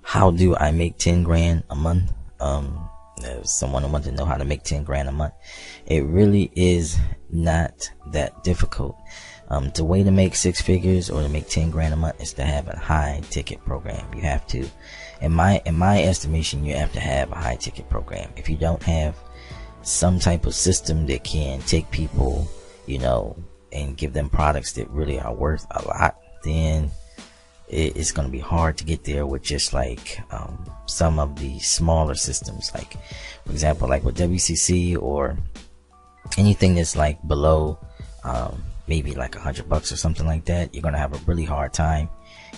How do I make 10 grand a month? If someone wants to know how to make 10 grand a month, it really is not that difficult. The way to make 6 figures or to make 10 grand a month is to have a high ticket program. You have to, in my estimation, you have to have a high ticket program. If you don't have some type of system that can take people, and give them products that really are worth a lot, then it's going to be hard to get there with just like some of the smaller systems, like for example, like with WCC or anything that's like below maybe like $100 or something like that. You're going to have a really hard time.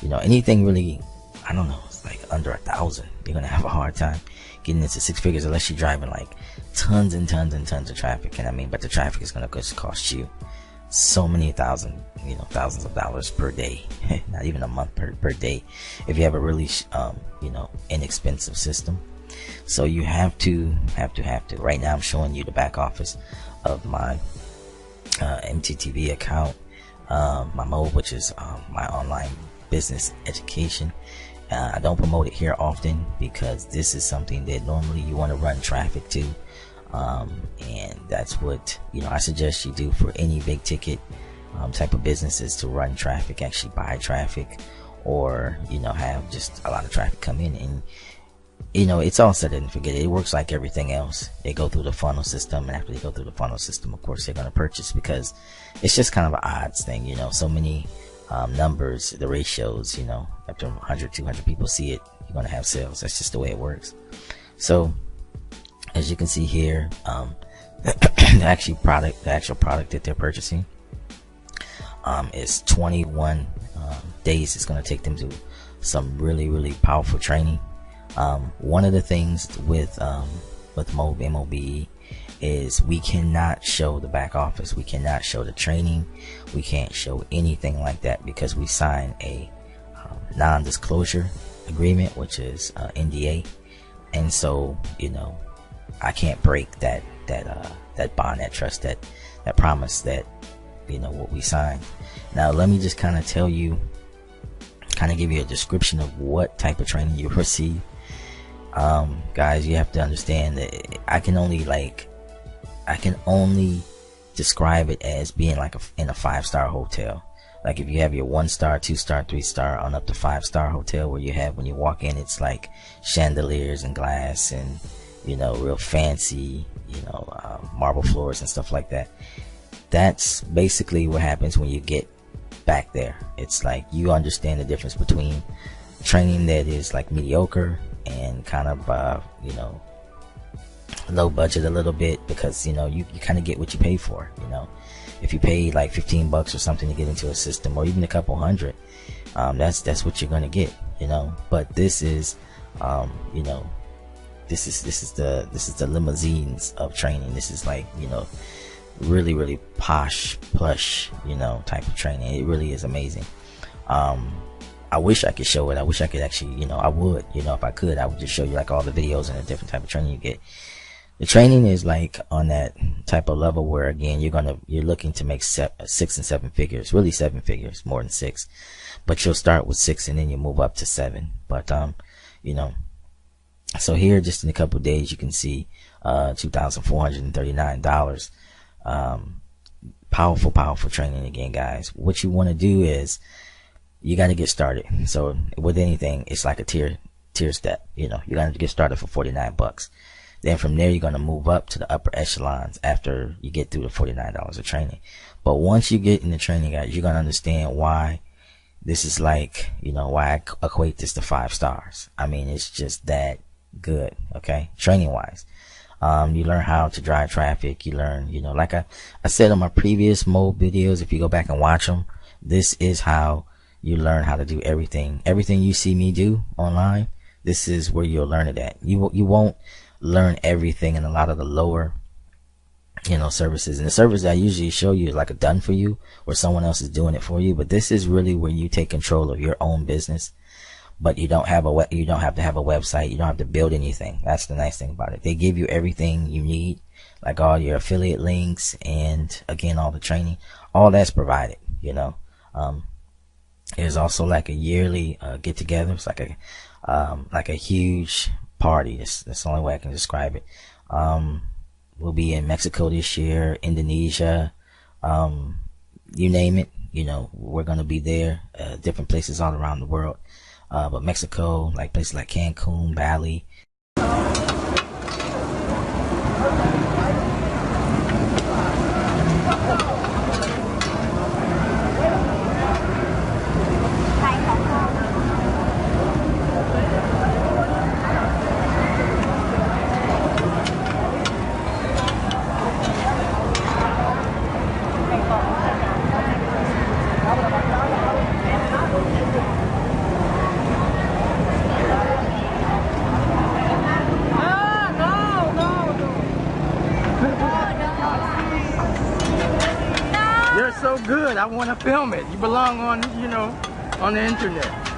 Anything really, I don't know, it's like under 1,000, you're going to have a hard time getting into 6 figures unless you're driving like tons and tons and tons of traffic. And but the traffic is going to cost you so many thousands of dollars per day, not even a month, per day, if you have a really inexpensive system. So you have to right now I'm showing you the back office of my MTTV account, my mode, which is my online business education. I don't promote it here often because this is something that normally you want to run traffic to. And that's what I suggest you do for any big ticket type of businesses, to run traffic, actually buy traffic, or have just a lot of traffic come in. And it's all set and forget it. It works like everything else. They go through the funnel system, and after they go through the funnel system, of course they're going to purchase, because it's just kind of an odds thing. So many numbers, the ratios, after 100, 200 people see it, you're going to have sales. That's just the way it works. So as you can see here, the actual product that they're purchasing is 21 days. It's going to take them to some really, really powerful training. One of the things with MOBE is we cannot show the back office. We cannot show the training. We can't show anything like that because we sign a non-disclosure agreement, which is NDA. And so, I can't break that bond, that trust, that promise, that what we signed. Now let me just kind of give you a description of what type of training you receive. Guys, you have to understand that I can only describe it as being like in a 5-star hotel. Like if you have your 1-star, 2-star, 3-star on up to 5-star hotel, where you have, when you walk in, it's like chandeliers and glass and real fancy, marble floors and stuff like that. That's basically what happens when you get back there. It's like you understand the difference between training that is like mediocre and kind of low budget a little bit, because you kind of get what you pay for. If you pay like $15 or something to get into a system, or even a couple hundred, that's what you're gonna get. But this is this is the limousines of training. This is like really, really posh, plush type of training. It really is amazing. I wish I could show it. I wish I could actually, I would, if I could, I would just show you like all the videos and the different type of training you get. The training is like on that type of level where, again, you're looking to make 6 and 7 figures, really 7 figures, more than 6, but you'll start with 6 and then you move up to 7. But, so here, just in a couple of days, you can see, $2,439. Powerful training. Again, guys, what you want to do is you got to get started. So with anything, it's like a tier step. You're going to get started for $49. Then from there, you're going to move up to the upper echelons after you get through the $49 of training. But once you get in the training, guys, you're going to understand why this is like, why I equate this to 5 stars. I mean, it's just that good. Okay. Training wise. You learn how to drive traffic. You learn, like I said on my previous mode videos, if you go back and watch them, this is how you learn how to do everything. Everything you see me do online, this is where you'll learn it at. You won't learn everything in a lot of the lower, services. And the service I usually show you is like a done for you, where someone else is doing it for you. But this is really where you take control of your own business. But you don't have to have a website. You don't have to build anything. That's the nice thing about it. They give you everything you need, like all your affiliate links, and again, all the training, all that's provided. There's also like a yearly get together. It's like like a huge party. That's the only way I can describe it. We'll be in Mexico this year, Indonesia, you name it. You know, we're going to be there, different places all around the world. But Mexico, like places like Cancun, Bali. You're so good. I want to film it. You belong on, you know, on the internet.